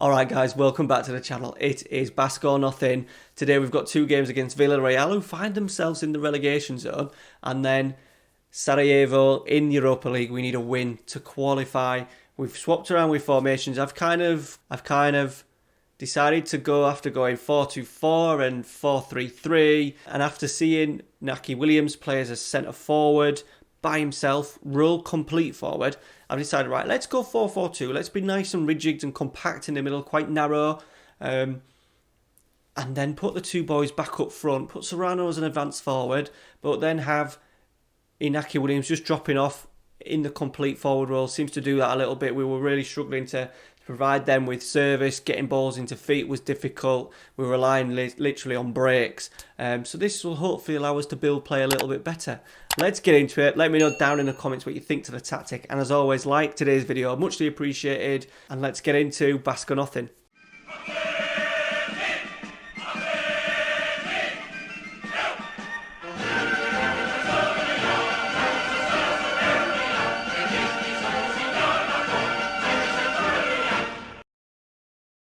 Alright guys, welcome back to the channel. It is Basque or nothing. Today we've got two games against Villarreal, who find themselves in the relegation zone, and then Sarajevo in Europa League. We need a win to qualify. We've swapped around with formations. I've kind of decided to go after going 4-2-4 and 4-3-3, and after seeing Naki Williams play as a centre forward by himself, role complete forward, I've decided, right, let's go 4-4-2. Let's be nice and rigid and compact in the middle, quite narrow. And then put the two boys back up front, put Serrano as an advanced forward, but then have Inaki Williams just dropping off in the complete forward role. Seems to do that a little bit. We were really struggling to provide them with service. Getting balls into feet was difficult. We were relying literally on breaks. So this will hopefully allow us to build play a little bit better. Let's get into it. Let me know down in the comments what you think to the tactic. And as always, like today's video, muchly appreciated. And let's get into Basque or nothing.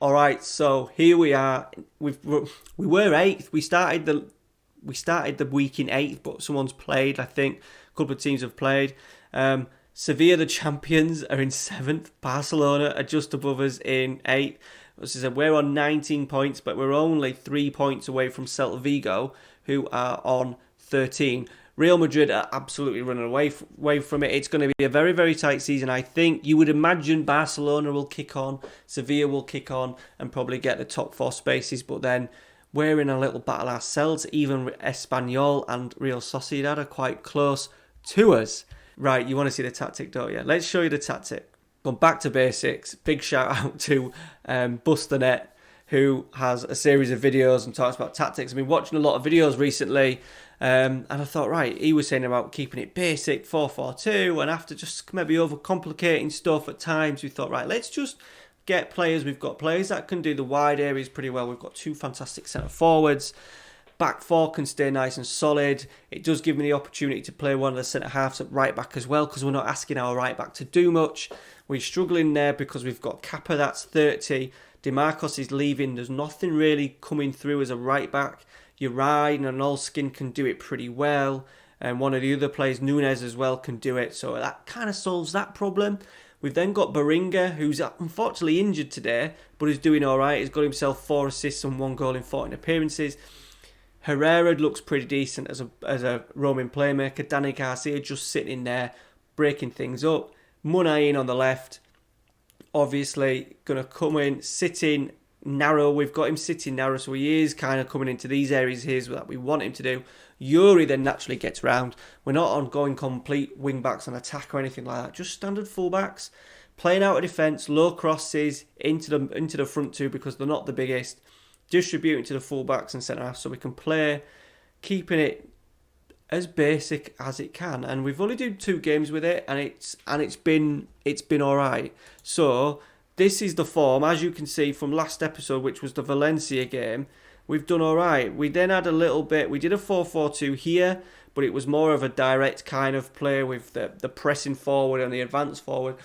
Alright, so here we are. We were 8th. We started the week in 8th, but someone's played, I think. A couple of teams have played. Sevilla, the champions, are in 7th. Barcelona are just above us in 8th. As I said, we're on 19 points, but we're only 3 points away from Celta Vigo, who are on 13. Real Madrid are absolutely running away from it. It's going to be a very, very tight season, I think. You would imagine Barcelona will kick on, Sevilla will kick on, and probably get the top 4 spaces. But then we're in a little battle ourselves. Even Espanyol and Real Sociedad are quite close to us. Right, you want to see the tactic, don't you? Let's show you the tactic. Going back to basics. Big shout out to Busternet, who has a series of videos and talks about tactics. I've been watching a lot of videos recently. And I thought, right, he was saying about keeping it basic, 4-4-2, and after just maybe overcomplicating stuff at times, we thought, right, let's just get players. We've got players that can do the wide areas pretty well. We've got 2 fantastic centre forwards. Back 4 can stay nice and solid. It does give me the opportunity to play one of the centre halves at right back as well, because we're not asking our right back to do much. We're struggling there because we've got Kappa, that's 30. DeMarcos is leaving. There's nothing really coming through as a right back. Uri and Olskin can do it pretty well, and one of the other players, Nunes as well, can do it, so that kind of solves that problem. We've then got Baringa, who's unfortunately injured today, but is doing alright. He's got himself 4 assists and 1 goal in 14 appearances. Herrera looks pretty decent as a roaming playmaker. Danny Garcia just sitting in there, breaking things up. Munayin on the left, obviously going to come in, sitting narrow. We've got him sitting narrow, so he is kind of coming into these areas here that we want him to do. Yuri then naturally gets round. We're not on going complete wing backs on attack or anything like that, just standard full backs, playing out of defence, low crosses into the front 2 because they're not the biggest, distributing to the full backs and centre half, so we can play, keeping it as basic as it can. And we've only done 2 games with it, and it's been alright. So this is the form, as you can see from last episode, which was the Valencia game. We've done alright. We then had a little bit, we did a 4-4-2 here, but it was more of a direct kind of play with the pressing forward and the advance forward.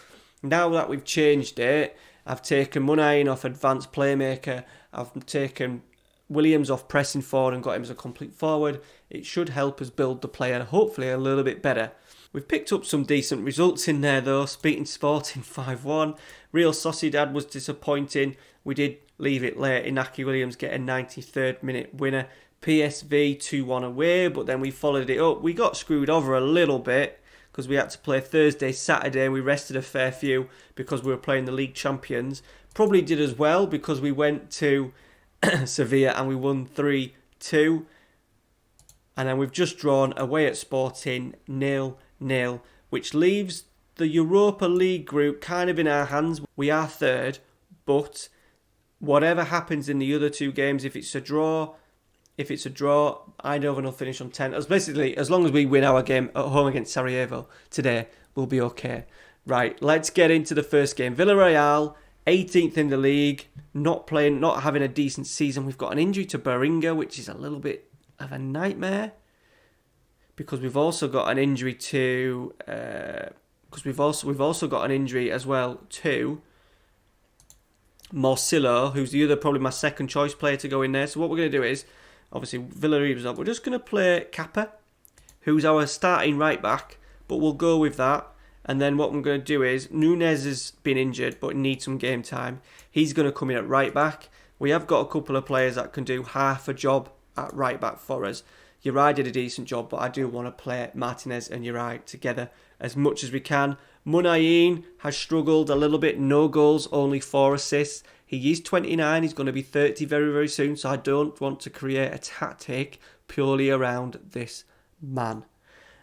Now that we've changed it, I've taken Munayin off advanced playmaker, I've taken Williams off pressing forward and got him as a complete forward. It should help us build the player hopefully a little bit better. We've picked up some decent results in there though, beating Sporting 5-1. Real Sociedad was disappointing. We did leave it late. Inaki Williams getting 93rd minute winner. PSV 2-1 away, but then we followed it up. We got screwed over a little bit because we had to play Thursday, Saturday. We rested a fair few because we were playing the league champions. Probably did as well because we went to Sevilla and we won 3-2. And then we've just drawn away at Sporting 0-0, which leaves the Europa League group kind of in our hands. We are 3rd, but whatever happens in the other 2 games, if it's a draw, Eindhoven will finish on 10. As long as we win our game at home against Sarajevo today, we'll be okay. Right, let's get into the first game. Villarreal, 18th in the league, not having a decent season. We've got an injury to Baringa, which is a little bit of a nightmare, because we've also got an injury to we've also got an injury as well to Morcillo, who's the other, probably my second choice player to go in there. So what we're going to do is, obviously Villarreal's up. We're just going to play Kappa, who's our starting right back, but we'll go with that. And then what I'm going to do is, Núñez has been injured but needs some game time. He's going to come in at right back. We have got a couple of players that can do half a job at right back for us. Uri did a decent job, but I do want to play Martinez and Uri together as much as we can. Munayin has struggled a little bit. No goals, only 4 assists. He is 29. He's going to be 30 very, very soon. So I don't want to create a tactic purely around this man.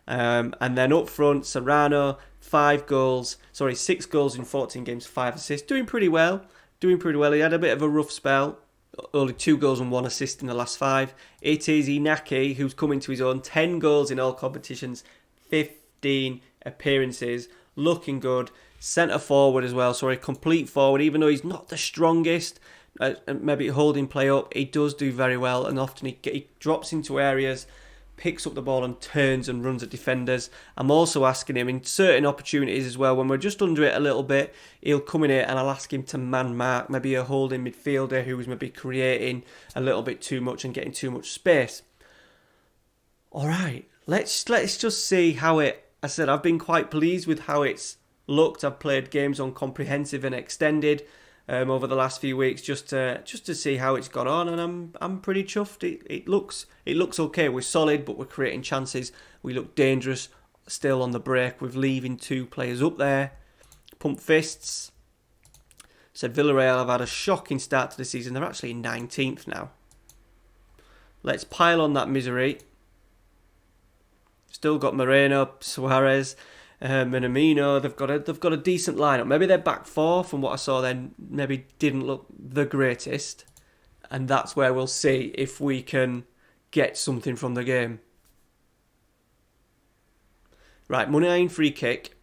And then up front, Serrano, 6 goals in 14 games, 5 assists. Doing pretty well. He had a bit of a rough spell. Only 2 goals and 1 assist in the last 5. It is Inaki who's coming to his own. 10 goals in all competitions, 15 appearances. Looking good. Centre forward as well. Complete forward. Even though he's not the strongest, maybe holding play up, he does do very well. And often he drops into areas, picks up the ball and turns and runs at defenders. I'm also asking him in certain opportunities as well, when we're just under it a little bit, he'll come in here and I'll ask him to man mark, maybe a holding midfielder who's maybe creating a little bit too much and getting too much space. Alright, let's just see how I said I've been quite pleased with how it's looked. I've played games on comprehensive and extended over the last few weeks just to see how it's got on, and I'm pretty chuffed. It looks okay. We're solid, but we're creating chances. We look dangerous still on the break. We're leaving 2 players up there. Pump fists. Said Villarreal have had a shocking start to the season. They're actually 19th now. Let's pile on that misery. Still got Moreno, Suarez, Minamino. They've got a decent lineup. Maybe their back 4, from what I saw then, maybe didn't look the greatest, and that's where we'll see if we can get something from the game. Right, Munayin free kick.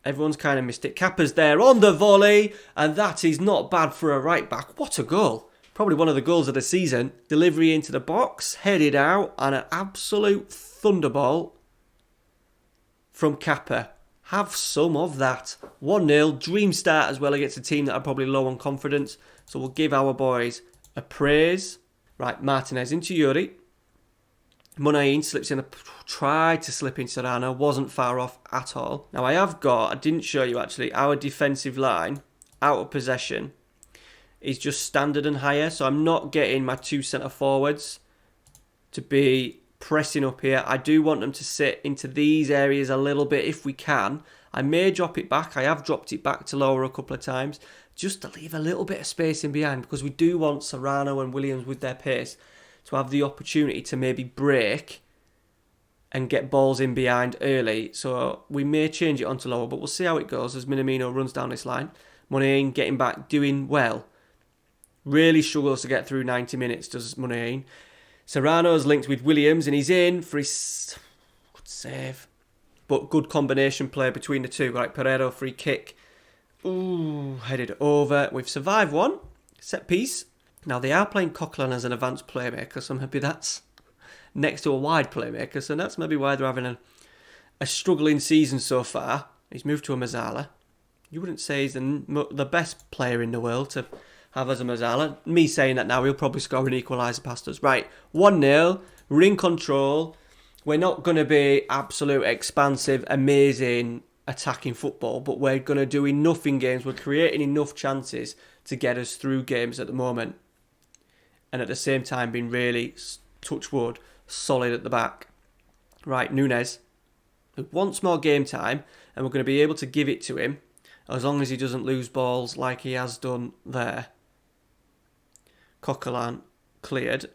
Everyone's kind of missed it. Kappa's there on the volley, and that is not bad for a right back. What a goal! Probably one of the goals of the season. Delivery into the box, headed out, and an absolute thunderbolt from Kappa. Have some of that. 1-0, dream start as well against a team that are probably low on confidence. So we'll give our boys a praise. Right, Martinez into Yuri. Munayin slips in, tried to slip in Serrano, wasn't far off at all. Now I didn't show you actually, our defensive line, out of possession, is just standard and higher. So I'm not getting my 2 centre forwards to be pressing up here. I do want them to sit into these areas a little bit if we can. I may drop it back. I have dropped it back to lower a couple of times just to leave a little bit of space in behind, because we do want Serrano and Williams with their pace to have the opportunity to maybe break and get balls in behind early. So we may change it onto lower, but we'll see how it goes as Minamino runs down this line. Munayin getting back, doing well. Really struggles to get through 90 minutes, does Munayin. Serrano's linked with Williams and he's in for his good save. But good combination play between the two. Right, Pereiro free kick. Ooh, headed over. We've survived one. Set piece. Now they are playing Coquelin as an advanced playmaker, so maybe that's next to a wide playmaker. So that's maybe why they're having a struggling season so far. He's moved to a Mazzala. You wouldn't say he's the best player in the world to have as a Mazzala. Me saying that now, he'll probably score an equaliser past us. Right, 1-0. We're in control. We're not going to be absolute, expansive, amazing attacking football, but we're going to do enough in games. We're creating enough chances to get us through games at the moment. And at the same time being really, touch wood, solid at the back. Right, Núñez, who wants more game time, and we're going to be able to give it to him as long as he doesn't lose balls like he has done there. Coquelin cleared.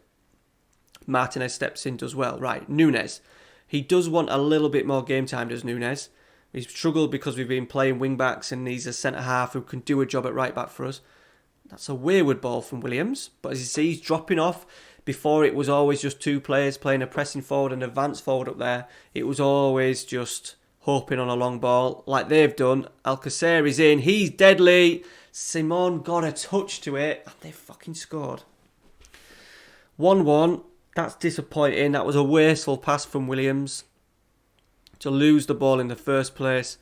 Martinez steps in, does well. Right, Núñez. He does want a little bit more game time, does Núñez. He's struggled because we've been playing wing-backs and he's a centre-half who can do a job at right-back for us. That's a wayward ball from Williams. But as you see, he's dropping off. Before, it was always just 2 players playing a pressing forward and advance forward up there. It was always just hoping on a long ball like they've done. Alcacer is in. He's deadly. Simon got a touch to it and they fucking scored. 1-1. That's disappointing. That was a wasteful pass from Williams to lose the ball in the first place.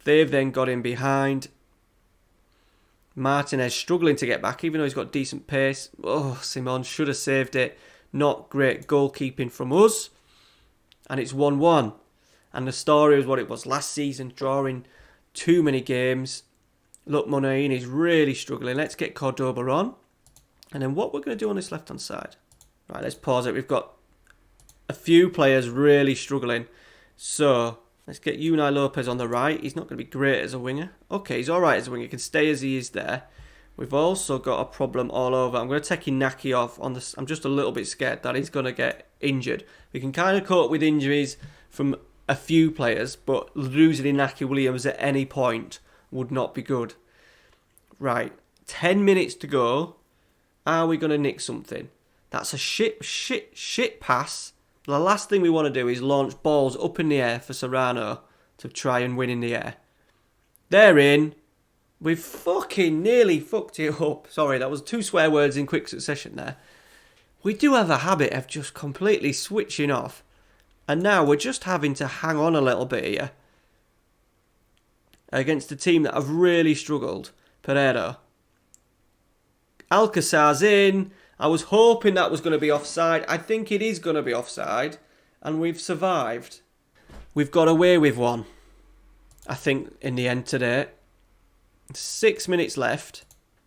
They've then got in behind. Martinez struggling to get back, even though he's got decent pace. Oh, Simon should have saved it. Not great goalkeeping from us. And it's 1-1. And the story is what it was last season, drawing too many games. Look, Munayin is really struggling. Let's get Cordoba on. And then what we're going to do on this left-hand side. Right, let's pause it. We've got a few players really struggling. So, let's get Unai Lopez on the right. He's not going to be great as a winger. Okay, he's all right as a winger. He can stay as he is there. We've also got a problem all over. I'm going to take Inaki off. I'm just a little bit scared that he's going to get injured. We can kind of cope with injuries from a few players, but losing Inaki Williams at any point would not be good. Right, 10 minutes to go. Are we going to nick something? That's a shit pass. The last thing we want to do is launch balls up in the air for Serrano to try and win in the air. They're in. We've fucking nearly fucked it up. Sorry, that was 2 swear words in quick succession there. We do have a habit of just completely switching off. And now we're just having to hang on a little bit here. Against a team that have really struggled. Pereira. Alcacer's in. I was hoping that was going to be offside. I think it is going to be offside. And we've survived. We've got away with one. I think in the end today. 6 minutes left.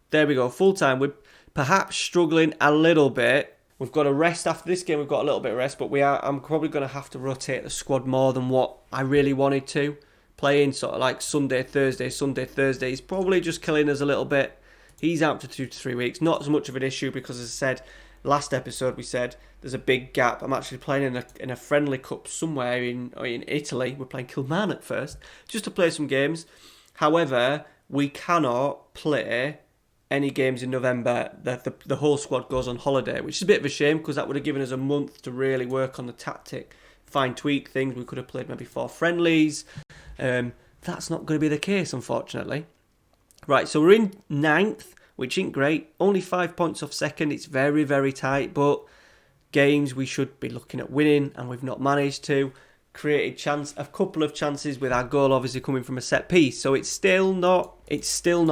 There we go. Full time. We're perhaps struggling a little bit. We've got a rest after this game. We've got a little bit of rest. But I'm probably going to have to rotate the squad more than what I really wanted to. Playing sort of like Sunday, Thursday is probably just killing us a little bit. He's out to 2 to 3 weeks. Not as much of an issue because, as I said, last episode we said there's a big gap. I'm actually playing in a friendly cup somewhere in Italy. We're playing Kilmarnock first, just to play some games. However, we cannot play any games in November. The whole squad goes on holiday, which is a bit of a shame because that would have given us a month to really work on the tactic, tweak things. We could have played maybe 4 friendlies. That's not going to be the case, unfortunately. Right, so we're in 9th, which ain't great. Only 5 points off second. It's very, very tight, but games we should be looking at winning, and we've not managed to. Created a couple of chances with our goal obviously coming from a set piece. So it's still not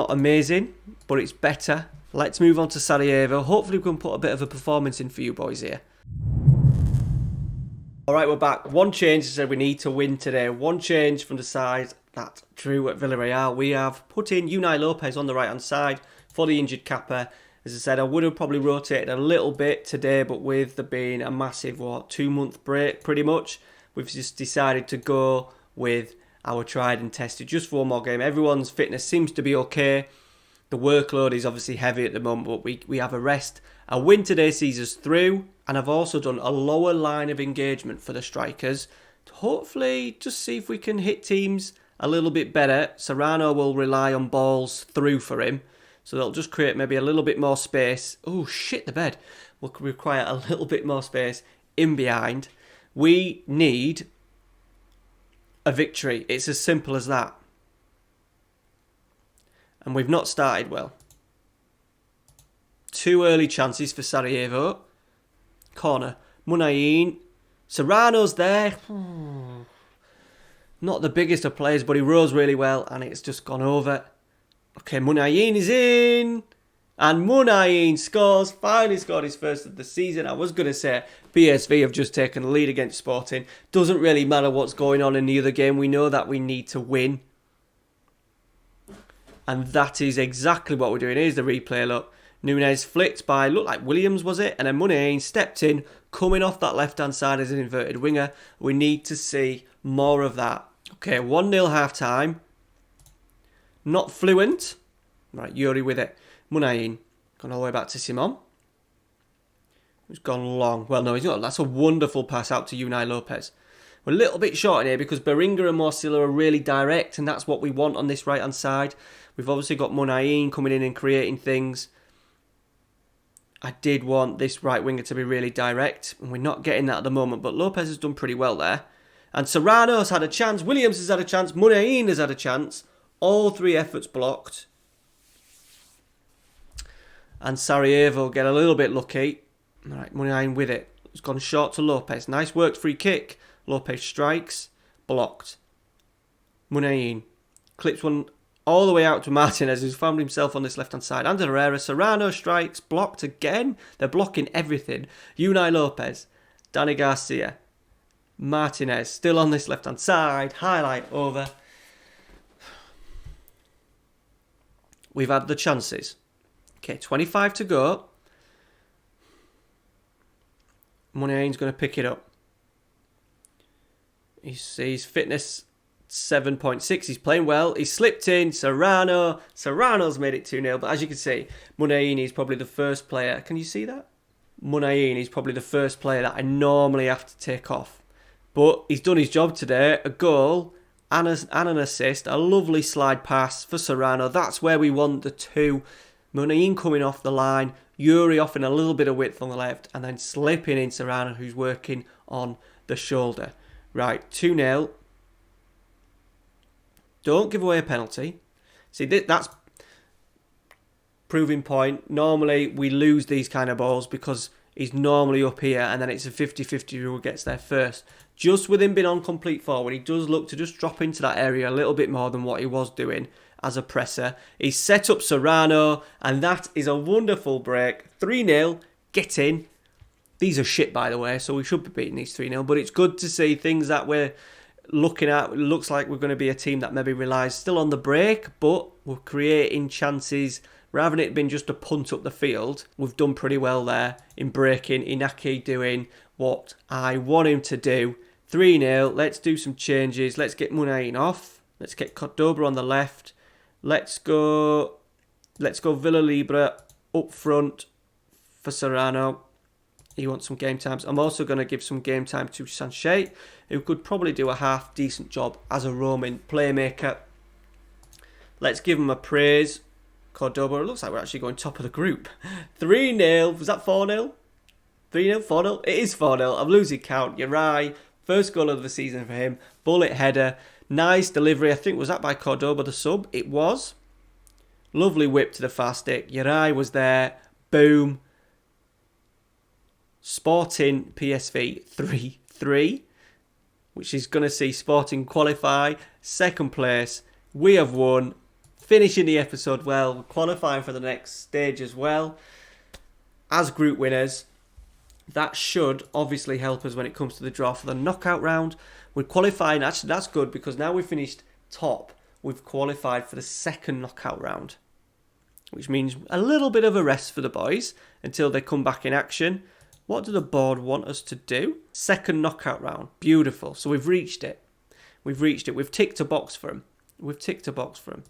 amazing, but it's better. Let's move on to Sarajevo. Hopefully we can put a bit of a performance in for you boys here. Alright, we're back. One change, I said we need to win today. One change from the side that drew at Villarreal. We have put in Unai Lopez on the right-hand side for the injured Kappa. As I said, I would have probably rotated a little bit today, but with there being a massive, 2-month break pretty much, we've just decided to go with our tried and tested just for one more game. Everyone's fitness seems to be okay. The workload is obviously heavy at the moment, but we have a rest. A win today sees us through, and I've also done a lower line of engagement for the strikers to hopefully just see if we can hit teams a little bit better. Serrano will rely on balls through for him, so they'll just create maybe a little bit more space. Oh, shit, the bed. Will require a little bit more space in behind. We need a victory. It's as simple as that. And we've not started well. 2 early chances for Sarajevo. Corner. Munayin. Serrano's there. Not the biggest of players, but he rose really well and it's just gone over. Okay, Munayin is in. And Munayin scores. Finally scored his first of the season. I was going to say PSV have just taken the lead against Sporting. Doesn't really matter what's going on in the other game. We know that we need to win. And that is exactly what we're doing. Here's the replay, look. Nunez flicked by, looked like Williams, was it? And then Munayin stepped in, coming off that left-hand side as an inverted winger. We need to see more of that. Okay, 1-0 half-time. Not fluent. Right, Yuri with it. Munayin. Gone all the way back to Simon. Who's gone long. Well, no, he's not. That's a wonderful pass out to Unai Lopez. We're a little bit short in here because Beringa and Morcilla are really direct, and that's what we want on this right-hand side. We've obviously got Munayin coming in and creating things. I did want this right winger to be really direct, and we're not getting that at the moment, but Lopez has done pretty well there. And Serrano's had a chance, Williams has had a chance, Munayin has had a chance. All 3 efforts blocked. And Sarajevo get a little bit lucky. Alright, Munayin with it. It's gone short to Lopez. Nice work, free kick. Lopez strikes. Blocked. Munayin clips one all the way out to Martinez, who's found himself on this left-hand side. Ander Herrera, Serrano strikes, blocked again. They're blocking everything. Unai Lopez, Danny Garcia, Martinez, still on this left-hand side. Highlight over. We've had the chances. Okay, 25 to go. Muniain's going to pick it up. He's fitness 7.6. He's playing well. He's slipped in. Serrano's made it 2-0. But as you can see, Muniain is probably the first player. Can you see that? Muniain is probably the first player that I normally have to take off. But he's done his job today. A goal and an assist. A lovely slide pass for Serrano. That's where we want the two. Muniain coming off the line. Yuri offering a little bit of width on the left. And then slipping in Serrano, who's working on the shoulder. Right, 2-0. Don't give away a penalty. See, that's proving point. Normally, we lose these kind of balls because he's normally up here and then it's a 50-50 who gets there first. Just with him being on complete forward, he does look to just drop into that area a little bit more than what he was doing as a presser. He's set up Serrano and that is a wonderful break. 3-0, get in. These are shit, by the way, so we should be beating these 3-0. But it's good to see things that we're looking at. It looks like we're going to be a team that maybe relies still on the break, but we're creating chances. Rather than it being just a punt up the field, we've done pretty well there in breaking. Inaki doing what I want him to do. 3-0. Let's do some changes. Let's get Muniain off. Let's get Cordoba on the left. Let's go Villalibre up front for Serrano. He wants some game times. I'm also going to give some game time to Sanchez, who could probably do a half decent job as a roaming playmaker. Let's give him a praise. Cordoba, it looks like we're actually going top of the group. 3-0. Was that 4-0? 3-0? 4-0? It is 4-0. I'm losing count. You're right. First goal of the season for him. Bullet header. Nice delivery. I think, was that by Cordoba, the sub? It was. Lovely whip to the far stick. Uri was there. Boom. Sporting PSV 3-3, which is going to see Sporting qualify. Second place. We have won. Finishing the episode well. Qualifying for the next stage as well. As group winners. That should obviously help us when it comes to the draw for the knockout round. We're qualifying. Actually, that's good because now we've finished top. We've qualified for the second knockout round, which means a little bit of a rest for the boys until they come back in action. What do the board want us to do? Second knockout round. Beautiful. So we've reached it. We've ticked a box for them.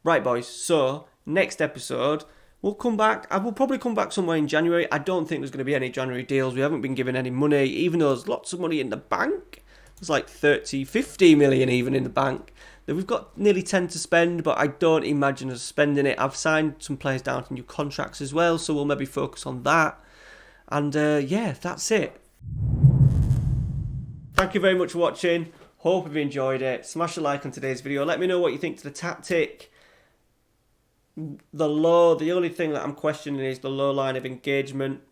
Right, boys. So next episode, we'll come back. I will probably come back somewhere in January. I don't think there's going to be any January deals. We haven't been given any money, even though there's lots of money in the bank. There's like 50 million even in the bank. We've got nearly 10 to spend, but I don't imagine us spending it. I've signed some players down to new contracts as well, so we'll maybe focus on that. And yeah, that's it. Thank you very much for watching. Hope you've enjoyed it. Smash a like on today's video. Let me know what you think to the tactic. The only thing that I'm questioning is the low line of engagement.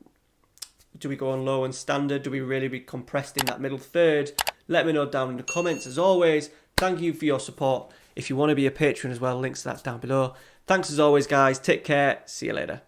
Do we go on low and standard? Do we really be compressed in that middle third? Let me know down in the comments. As always, thank you for your support. If you want to be a patron as well, links to that down below. Thanks as always, guys. Take care. See you later.